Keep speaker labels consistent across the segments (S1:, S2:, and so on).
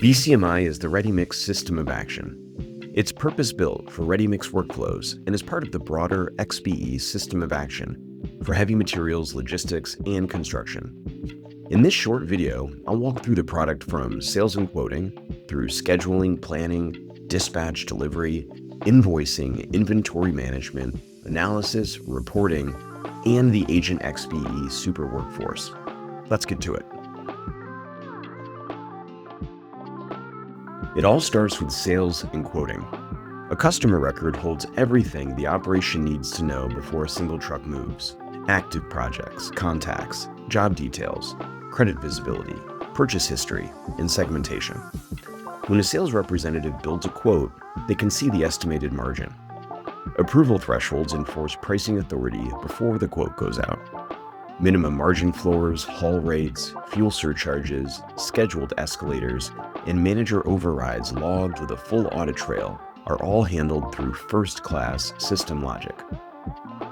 S1: BCMI is the ready-mix system of action. It's purpose-built for ready-mix workflows and is part of the broader XBE system of action for heavy materials, logistics, and construction. In this short video, I'll walk through the product from sales and quoting, through scheduling, planning, dispatch, delivery, invoicing, inventory management, analysis, reporting, and the Agent XBE super workforce. Let's get to it. It all starts with sales and quoting. A customer record holds everything the operation needs to know before a single truck moves: active projects, contacts, job details, credit visibility, purchase history, and segmentation. When a sales representative builds a quote, they can see the estimated margin. Approval thresholds enforce pricing authority before the quote goes out. Minimum margin floors, haul rates, fuel surcharges, scheduled escalators, and manager overrides logged with a full audit trail are all handled through first-class system logic.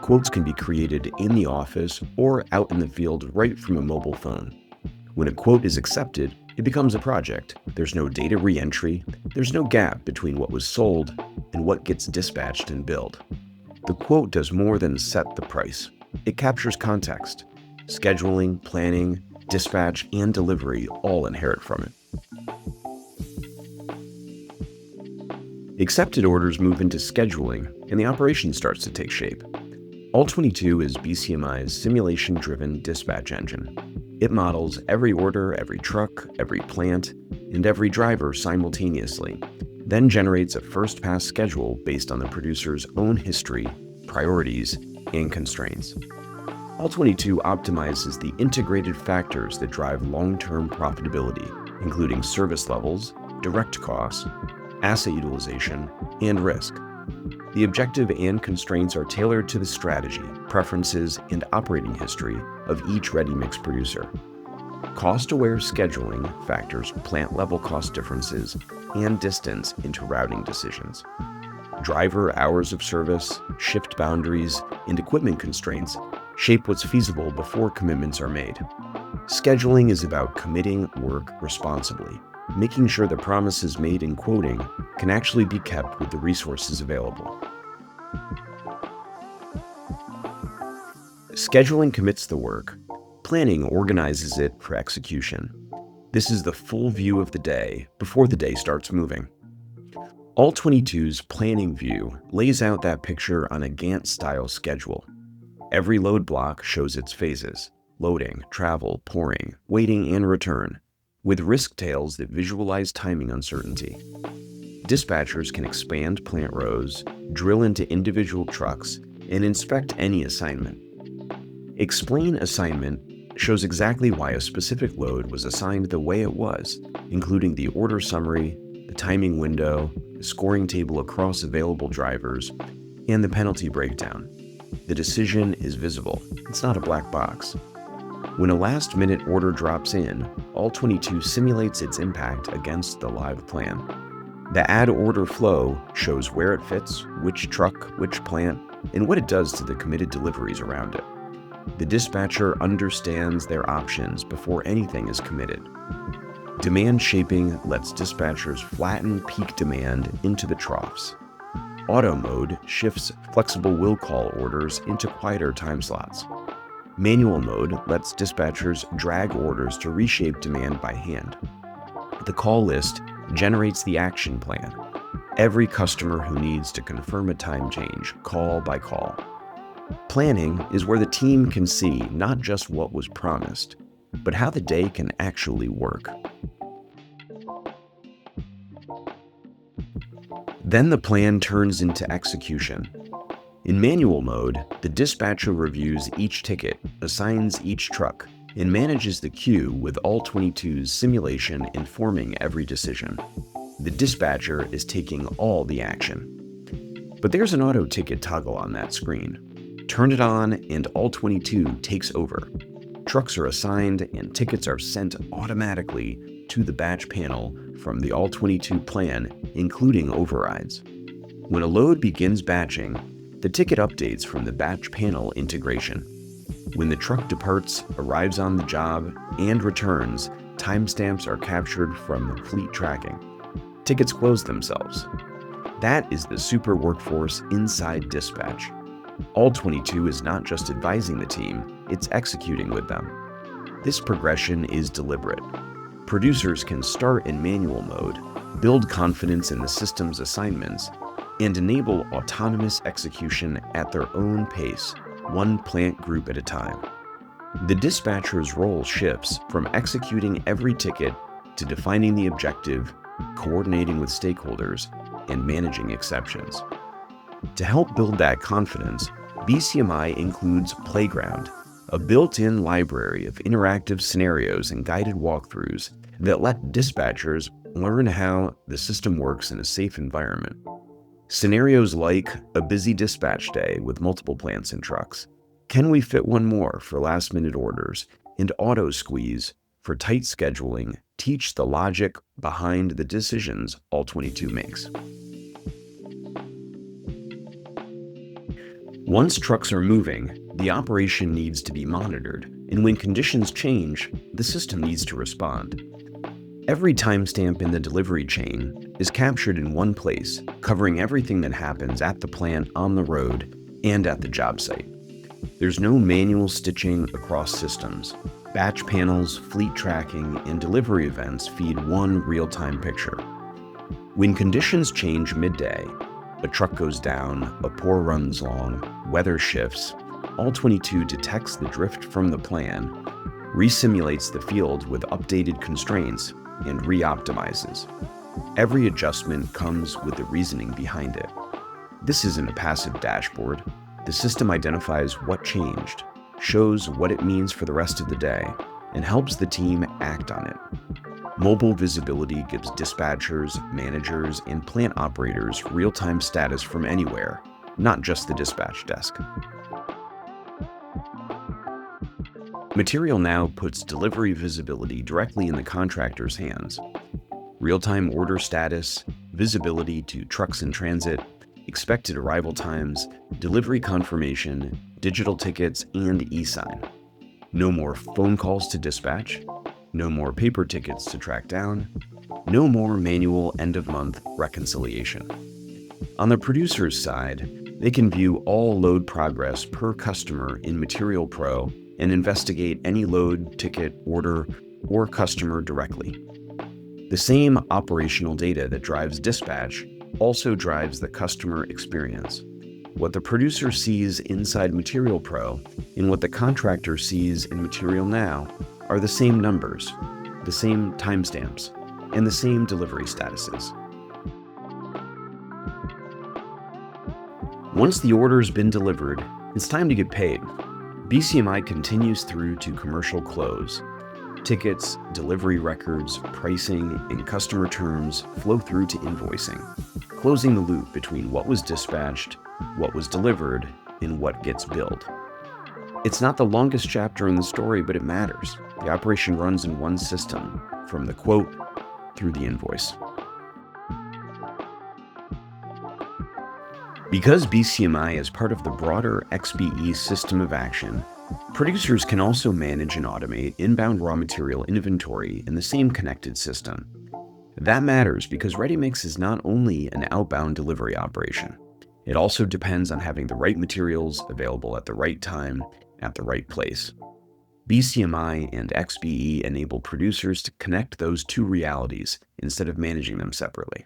S1: Quotes can be created in the office or out in the field right from a mobile phone. When a quote is accepted, it becomes a project. There's no data re-entry, there's no gap between what was sold and what gets dispatched and billed. The quote does more than set the price. It captures context. Scheduling, planning, dispatch, and delivery all inherit from it. Accepted orders move into scheduling, and the operation starts to take shape. All22 is BCMI's simulation-driven dispatch engine. It models every order, every truck, every plant, and every driver simultaneously, then generates a first-pass schedule based on the producer's own history, priorities, and constraints. All22 optimizes the integrated factors that drive long-term profitability, including service levels, direct costs, asset utilization, and risk. The objective and constraints are tailored to the strategy, preferences, and operating history of each ready-mix producer. Cost-aware scheduling factors plant-level cost differences and distance into routing decisions. Driver hours of service, shift boundaries, and equipment constraints shape what's feasible before commitments are made. Scheduling is about committing work responsibly, making sure the promises made in quoting can actually be kept with the resources available. Scheduling commits the work. Planning organizes it for execution. This is the full view of the day before the day starts moving. All22's planning view lays out that picture on a Gantt-style schedule. Every load block shows its phases: loading, travel, pouring, waiting, and return, with risk tails that visualize timing uncertainty. Dispatchers can expand plant rows, drill into individual trucks, and inspect any assignment. Explain assignment shows exactly why a specific load was assigned the way it was, including the order summary, the timing window, the scoring table across available drivers, and the penalty breakdown. The decision is visible. It's not a black box. When a last-minute order drops in, All22 simulates its impact against the live plan. The add order flow shows where it fits, which truck, which plant, and what it does to the committed deliveries around it. The dispatcher understands their options before anything is committed. Demand shaping lets dispatchers flatten peak demand into the troughs. Auto mode shifts flexible will call orders into quieter time slots. Manual mode lets dispatchers drag orders to reshape demand by hand. The call list generates the action plan. Every customer who needs to confirm a time change, call by call. Planning is where the team can see not just what was promised, but how the day can actually work. Then the plan turns into execution. In manual mode, the dispatcher reviews each ticket, assigns each truck, and manages the queue with All22's simulation informing every decision. The dispatcher is taking all the action. But there's an auto ticket toggle on that screen. Turn it on and All22 takes over. Trucks are assigned and tickets are sent automatically to the batch panel from the All22 plan, including overrides. When a load begins batching, the ticket updates from the batch panel integration. When the truck departs, arrives on the job, and returns, timestamps are captured from fleet tracking. Tickets close themselves. That is the super workforce inside dispatch. All 22 is not just advising the team, it's executing with them. This progression is deliberate. Producers can start in manual mode, build confidence in the system's assignments, and enable autonomous execution at their own pace, one plant group at a time. The dispatcher's role shifts from executing every ticket to defining the objective, coordinating with stakeholders, and managing exceptions. To help build that confidence, BCMI includes Playground, a built-in library of interactive scenarios and guided walkthroughs that let dispatchers learn how the system works in a safe environment. Scenarios like a busy dispatch day with multiple plants and trucks. Can we fit one more for last-minute orders? And auto squeeze for tight scheduling teach the logic behind the decisions all 22 makes. Once trucks are moving, the operation needs to be monitored, and when conditions change, the system needs to respond. Every timestamp in the delivery chain is captured in one place, covering everything that happens at the plant, on the road, and at the job site. There's no manual stitching across systems. Batch panels, fleet tracking, and delivery events feed one real-time picture. When conditions change midday, a truck goes down, a pour runs long, weather shifts, all 22 detects the drift from the plan, resimulates the field with updated constraints, and re-optimizes. Every adjustment comes with the reasoning behind it. This isn't a passive dashboard. The system identifies what changed, shows what it means for the rest of the day, and helps the team act on it. Mobile visibility gives dispatchers, managers, and plant operators real-time status from anywhere, not just the dispatch desk. Material Now puts delivery visibility directly in the contractor's hands. Real-time order status, visibility to trucks in transit, expected arrival times, delivery confirmation, digital tickets, and e-sign. No more phone calls to dispatch, no more paper tickets to track down, no more manual end-of-month reconciliation. On the producer's side, they can view all load progress per customer in Material Pro and investigate any load, ticket, order, or customer directly. The same operational data that drives dispatch also drives the customer experience. What the producer sees inside Material Pro and what the contractor sees in Material Now are the same numbers, the same timestamps, and the same delivery statuses. Once the order's been delivered, it's time to get paid. BCMI continues through to commercial close. Tickets, delivery records, pricing, and customer terms flow through to invoicing, closing the loop between what was dispatched, what was delivered, and what gets billed. It's not the longest chapter in the story, but it matters. The operation runs in one system, from the quote through the invoice. Because BCMI is part of the broader XBE system of action, producers can also manage and automate inbound raw material inventory in the same connected system. That matters because ready-mix is not only an outbound delivery operation. It also depends on having the right materials available at the right time, at the right place. BCMI and XBE enable producers to connect those two realities instead of managing them separately.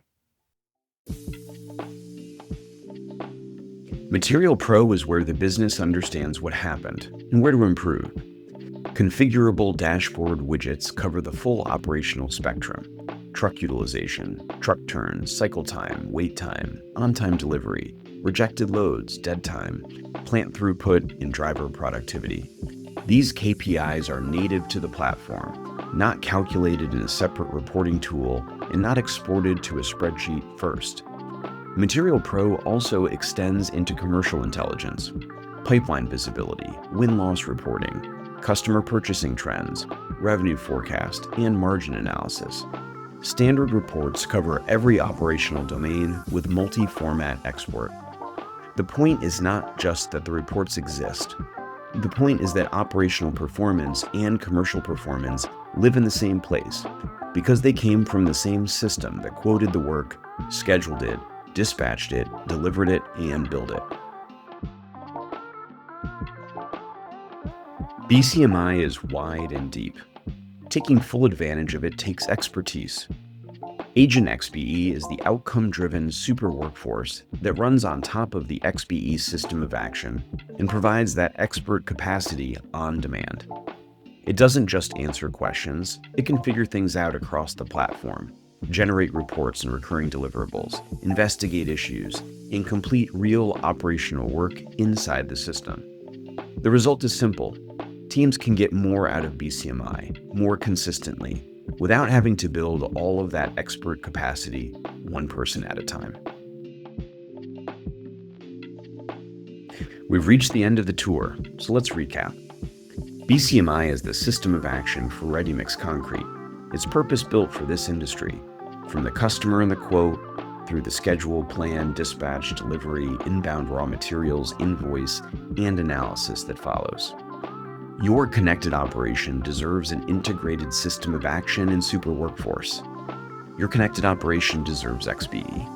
S1: Material Pro is where the business understands what happened and where to improve. Configurable dashboard widgets cover the full operational spectrum: truck utilization, truck turns, cycle time, wait time, on-time delivery, rejected loads, dead time, plant throughput, and driver productivity. These KPIs are native to the platform, not calculated in a separate reporting tool and not exported to a spreadsheet first. Material Pro also extends into commercial intelligence, pipeline visibility, win-loss reporting, customer purchasing trends, revenue forecast, and margin analysis. Standard reports cover every operational domain with multi-format export. The point is not just that the reports exist. The point is that operational performance and commercial performance live in the same place because they came from the same system that quoted the work, scheduled it, dispatched it, delivered it, and billed it. BCMI is wide and deep. Taking full advantage of it takes expertise. Agent XBE is the outcome-driven super workforce that runs on top of the XBE system of action and provides that expert capacity on demand. It doesn't just answer questions, it can figure things out across the platform, generate reports and recurring deliverables, investigate issues, and complete real operational work inside the system. The result is simple. Teams can get more out of BCMI, more consistently, without having to build all of that expert capacity one person at a time. We've reached the end of the tour, so let's recap. BCMI is the system of action for ready-mix concrete. It's purpose-built for this industry, from the customer and the quote, through the schedule, plan, dispatch, delivery, inbound raw materials, invoice, and analysis that follows. Your connected operation deserves an integrated system of action and super workforce. Your connected operation deserves XBE.